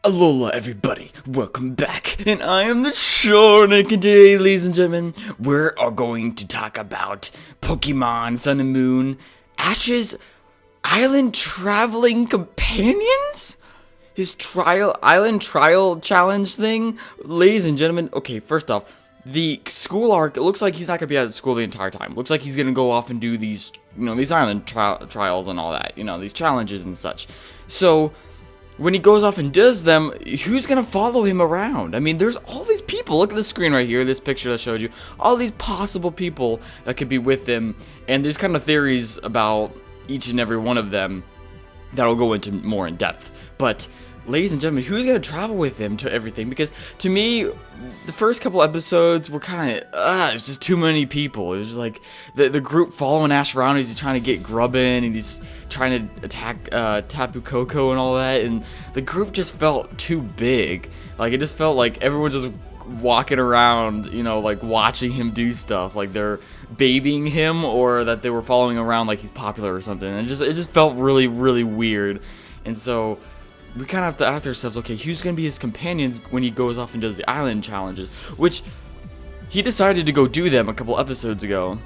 Alola everybody, welcome back, and I am the Shornik, and today, ladies and gentlemen, we are going to talk about Pokemon Sun and Moon, Ash's Island Traveling Companions? His Island Trial Challenge thing? Ladies and gentlemen, okay, first off, the school arc, it looks like he's not going to be at school the entire time. Looks like he's going to go off and do these, these island trials and all that, these challenges and such. So when he goes off and does them, who's going to follow him around? I mean, there's all these people. Look at the screen right here, this picture I showed you. All these possible people that could be with him. And there's kind of theories about each and every one of them that I'll go into more in depth. But, ladies and gentlemen, who's going to travel with him to everything? Because, to me, the first couple episodes were kind of, it's just too many people. It was just like, the group following Ash around as he's trying to get Grubbin, and he's trying to attack Tapu Koko and all that, and the group just felt too big. Like, it just felt like everyone just walking around, like watching him do stuff, like they're babying him, or that they were following around like he's popular or something. And it just felt really, really weird. And so we kind of have to ask ourselves, okay, who's going to be his companions when he goes off and does the island challenges? Which, he decided to go do them a couple episodes ago,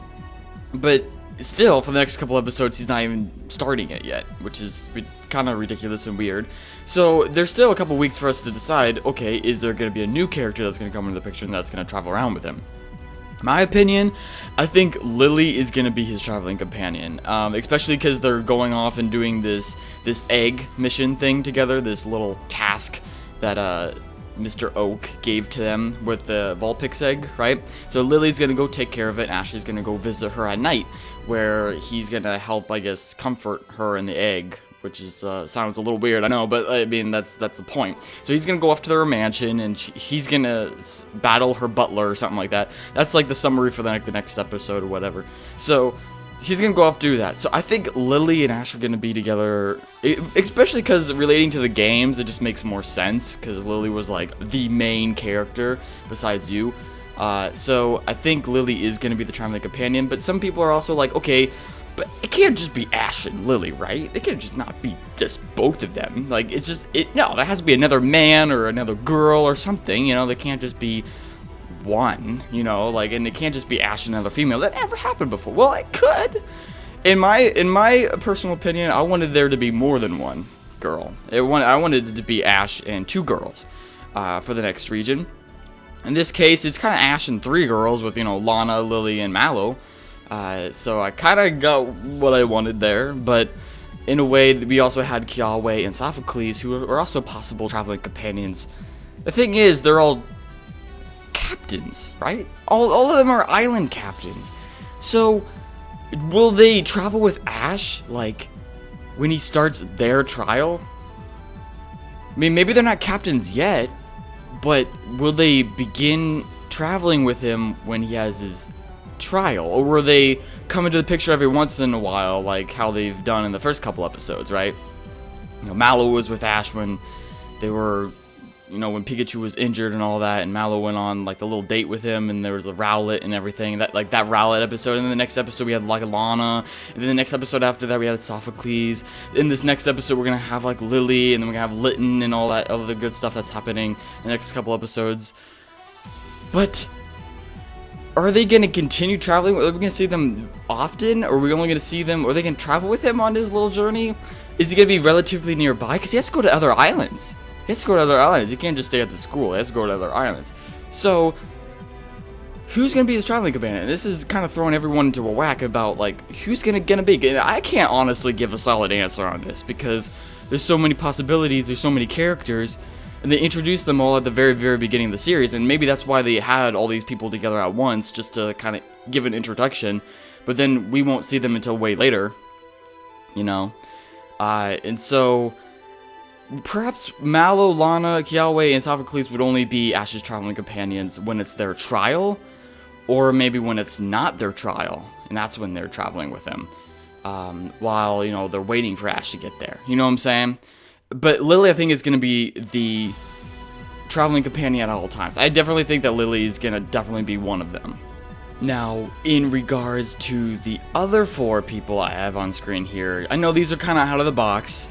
but still, for the next couple episodes, he's not even starting it yet, which is kind of ridiculous and weird. So there's still a couple weeks for us to decide, okay, is there going to be a new character that's going to come into the picture and that's going to travel around with him? My opinion, I think Lily is going to be his traveling companion, especially because they're going off and doing this egg mission thing together, this little task that Mr. Oak gave to them with the Vulpix egg, right? So Lily's going to go take care of it, and Ashley's going to go visit her at night, where he's going to help, I guess, comfort her in the egg, which is sounds a little weird, I know, but I mean, that's the point. So he's going to go off to their mansion, and he's going to battle her butler or something like that. That's like the summary for the next episode or whatever. So he's going to go off to do that. So I think Lily and Ash are going to be together, especially because relating to the games, it just makes more sense, because Lily was like the main character besides you. So I think Lily is going to be the traveling companion, but some people are also like, okay, but it can't just be Ash and Lily, right? It can't just not be just both of them. Like, no, there has to be another man or another girl or something, they can't just be one, and it can't just be Ash and another female. That never happened before. Well, it could. In my personal opinion, I wanted there to be more than one girl. I wanted it to be Ash and two girls for the next region. In this case, it's kind of Ash and three girls with, Lana, Lily, and Mallow. So I kind of got what I wanted there, but in a way, we also had Kiawe and Sophocles, who are also possible traveling companions. The thing is, they're all captains, right? All of them are island captains. So, will they travel with Ash, like, when he starts their trial? I mean, maybe they're not captains yet, but will they begin traveling with him when he has his trial, or will they come into the picture every once in a while, like how they've done in the first couple episodes, right? Mallow was with Ash when they were, when Pikachu was injured and all that, and Mallow went on like the little date with him, and there was a Rowlet and everything, that Rowlet episode. And then the next episode we had like Lana, and then the next episode after that we had Sophocles. In this next episode we're gonna have like Lily, and then we're gonna have Litten and all that other good stuff that's happening in the next couple episodes. But are they going to continue traveling? Are we going to see them often? Or are we only going to see them? Are they going to travel with him on his little journey? Is he going to be relatively nearby? Because he has to go to other islands. He can't just stay at the school. He has to go to other islands. So, who's going to be his traveling companion? This is kind of throwing everyone into a whack about, like, who's going to be. I can't honestly give a solid answer on this, because there's so many possibilities. There's so many characters. And they introduced them all at the very, very beginning of the series, and maybe that's why they had all these people together at once, just to kind of give an introduction, but then we won't see them until way later, and so perhaps Mallow, Lana, Kiawe, and Sophocles would only be Ash's traveling companions when it's their trial, or maybe when it's not their trial, and that's when they're traveling with him, while, they're waiting for Ash to get there, you know what I'm saying? But Lily, I think, is going to be the traveling companion at all times. I definitely think that Lily is going to definitely be one of them. Now, in regards to the other four people I have on screen here, I know these are kind of out of the box,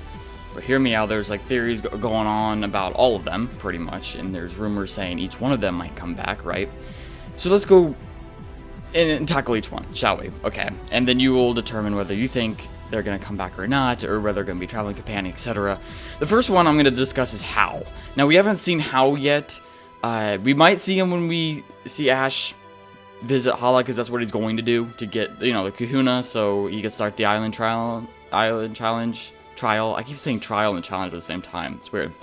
But hear me out, there's like theories going on about all of them, pretty much, and there's rumors saying each one of them might come back, right? So let's go and tackle each one, shall we? Okay, and then you will determine whether you think they're going to come back or not, or whether they're going to be traveling companion, etc. The first one I'm going to discuss is Hal. Now, we haven't seen Hal yet. We might see him when we see Ash visit Hala, because that's what he's going to do to get, the kahuna, so he can start the island challenge. I keep saying trial and challenge at the same time. It's weird.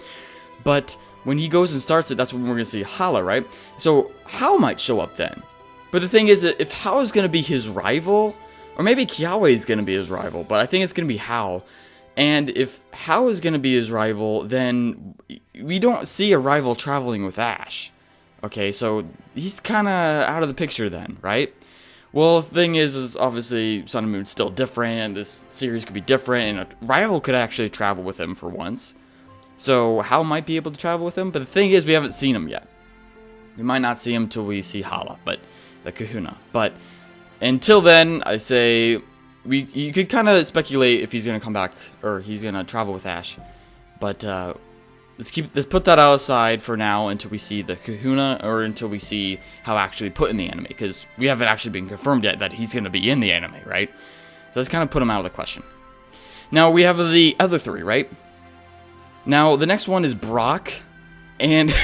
But when he goes and starts it, that's when we're going to see Hala, right? So Hal might show up then. But the thing is, if Hal is going to be his rival, or maybe Kiawe is going to be his rival, but I think it's going to be Hal. And if Hal is going to be his rival, then we don't see a rival traveling with Ash. Okay, so he's kind of out of the picture then, right? Well, the thing is obviously Sun and Moon's still different, and this series could be different, and a rival could actually travel with him for once. So Hal might be able to travel with him, but the thing is we haven't seen him yet. We might not see him till we see Hala, but the kahuna. But until then, I say you could kind of speculate if he's going to come back or he's going to travel with Ash. But let's put that aside for now until we see the kahuna, or until we see how actually put in the anime, because we haven't actually been confirmed yet that he's going to be in the anime, right? So let's kind of put him out of the question. Now we have the other three, right? Now the next one is Brock, and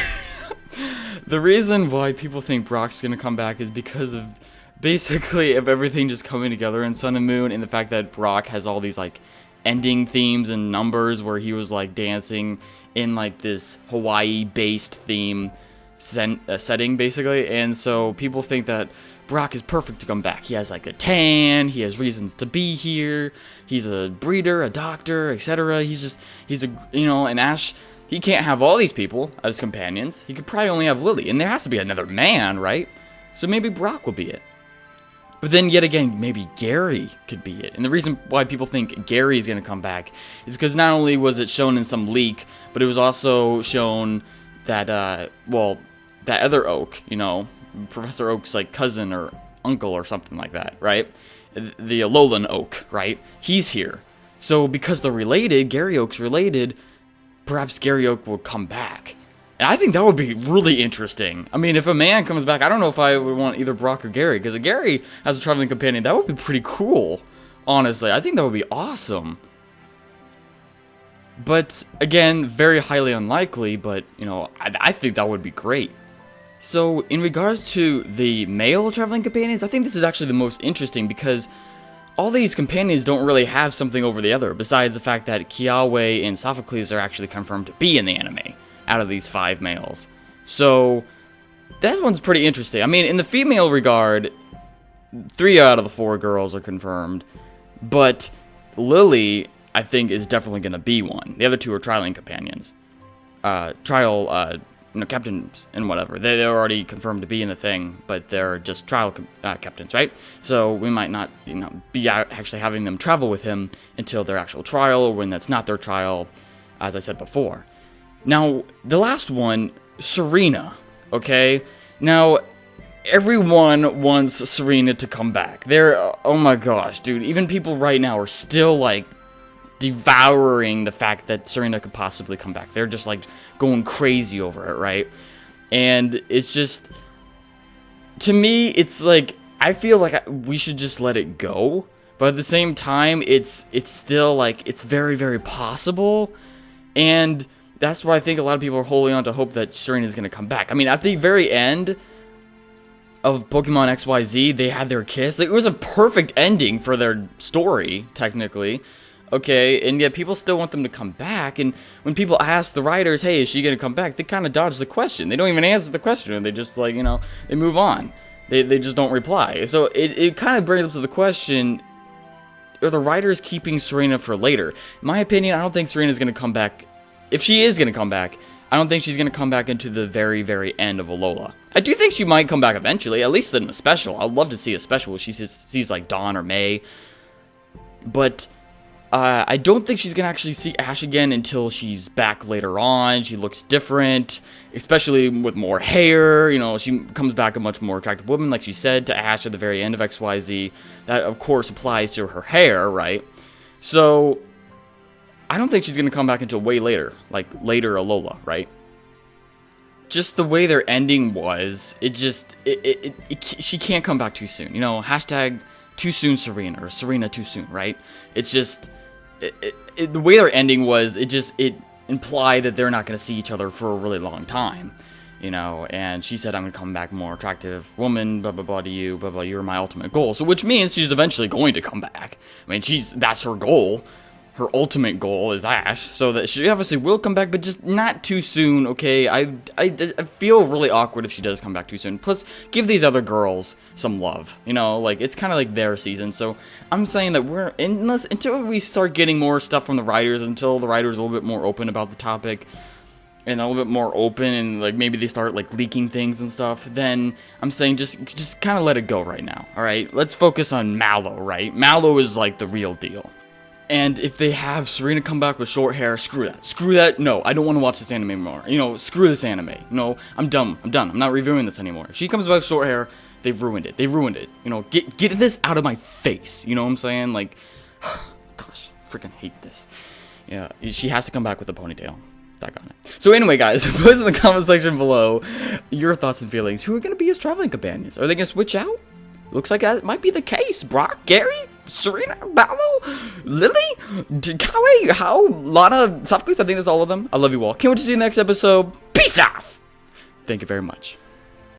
the reason why people think Brock's going to come back is because of basically of everything just coming together in Sun and Moon, and the fact that Brock has all these like ending themes and numbers where he was like dancing in like this Hawaii-based theme setting, basically. And so people think that Brock is perfect to come back. He has like a tan, he has reasons to be here, he's a breeder, a doctor, etc. He's a, and Ash, he can't have all these people as companions. He could probably only have Lily, and there has to be another man, right? So maybe Brock will be it. But then, yet again, maybe Gary could be it. And the reason why people think Gary is going to come back is because not only was it shown in some leak, but it was also shown that, that other Oak, Professor Oak's, like, cousin or uncle or something like that, right? The Alolan Oak, right? He's here. So, because they're related, Gary Oak's related, perhaps Gary Oak will come back. And I think that would be really interesting. I mean, if a man comes back, I don't know if I would want either Brock or Gary, because if Gary has a traveling companion, that would be pretty cool, honestly. I think that would be awesome. But, again, very highly unlikely, but, I think that would be great. So, in regards to the male traveling companions, I think this is actually the most interesting, because all these companions don't really have something over the other, besides the fact that Kiawe and Sophocles are actually confirmed to be in the anime out of these 5 males. So that one's pretty interesting. I mean, in the female regard, 3 out of the 4 girls are confirmed, but Lily, I think, is definitely going to be one. The other 2 are trialing companions. Captains and whatever. They're already confirmed to be in the thing, but they're just trial captains, right? So we might not, be actually having them travel with him until their actual trial, or when that's not their trial, as I said before. Now, the last one, Serena, okay? Now, everyone wants Serena to come back. Oh my gosh, dude, even people right now are still, like, devouring the fact that Serena could possibly come back. They're just, like, going crazy over it, right? And it's just, to me, it's like, I feel like we should just let it go. But at the same time, it's still, like, it's very, very possible. And that's why I think a lot of people are holding on to hope that Serena is going to come back. I mean, at the very end of Pokemon XYZ, they had their kiss. It was a perfect ending for their story, technically. Okay, and yet people still want them to come back. And when people ask the writers, hey, is she going to come back? They kind of dodge the question. They don't even answer the question. They just, like, they move on. They just don't reply. So it kind of brings up to the question, are the writers keeping Serena for later? In my opinion, I don't think Serena's going to come back. If she is going to come back, I don't think she's going to come back into the very, very end of Alola. I do think she might come back eventually, at least in a special. I'd love to see a special where she sees like Dawn or May. But I don't think she's going to actually see Ash again until she's back later on. She looks different, especially with more hair. She comes back a much more attractive woman, like she said, to Ash at the very end of XYZ. That, of course, applies to her hair, right? So I don't think she's gonna come back until way later, like later Alola, right? Just the way their ending was, she can't come back too soon. You know, hashtag too soon Serena, or Serena too soon, right? It's just, the way their ending was, it implied that they're not going to see each other for a really long time, you know, and she said, I'm going to come back a more attractive woman, blah, blah, blah, to you, blah, blah, you're my ultimate goal. So, which means she's eventually going to come back. I mean, that's her goal. Her ultimate goal is Ash, so that she obviously will come back, but just not too soon, okay? I feel really awkward if she does come back too soon. Plus, give these other girls some love, you know? Like, it's kind of like their season, so I'm saying that until we start getting more stuff from the writers, until the writers are a little bit more open about the topic, and a little bit more open, and, like, maybe they start, like, leaking things and stuff, then I'm saying just kind of let it go right now, alright? Let's focus on Mallow, right? Mallow is, like, the real deal. And if they have Serena come back with short hair, screw that. Screw that. No, I don't want to watch this anime anymore. You know, screw this anime. No, I'm done. I'm not reviewing this anymore. If she comes back with short hair, they've ruined it. You know, get this out of my face. You know what I'm saying? Like, gosh, freaking hate this. Yeah, she has to come back with a ponytail. Back on it. So anyway, guys, post in the comment section below your thoughts and feelings. Who are going to be his traveling companions? Are they going to switch out? Looks like that might be the case. Brock, Gary, Serena, Mallow, Lily, Kawaii, How, Lana, Softclips. I think that's all of them. I love you all. Can't wait to see you in the next episode. Peace out. Thank you very much.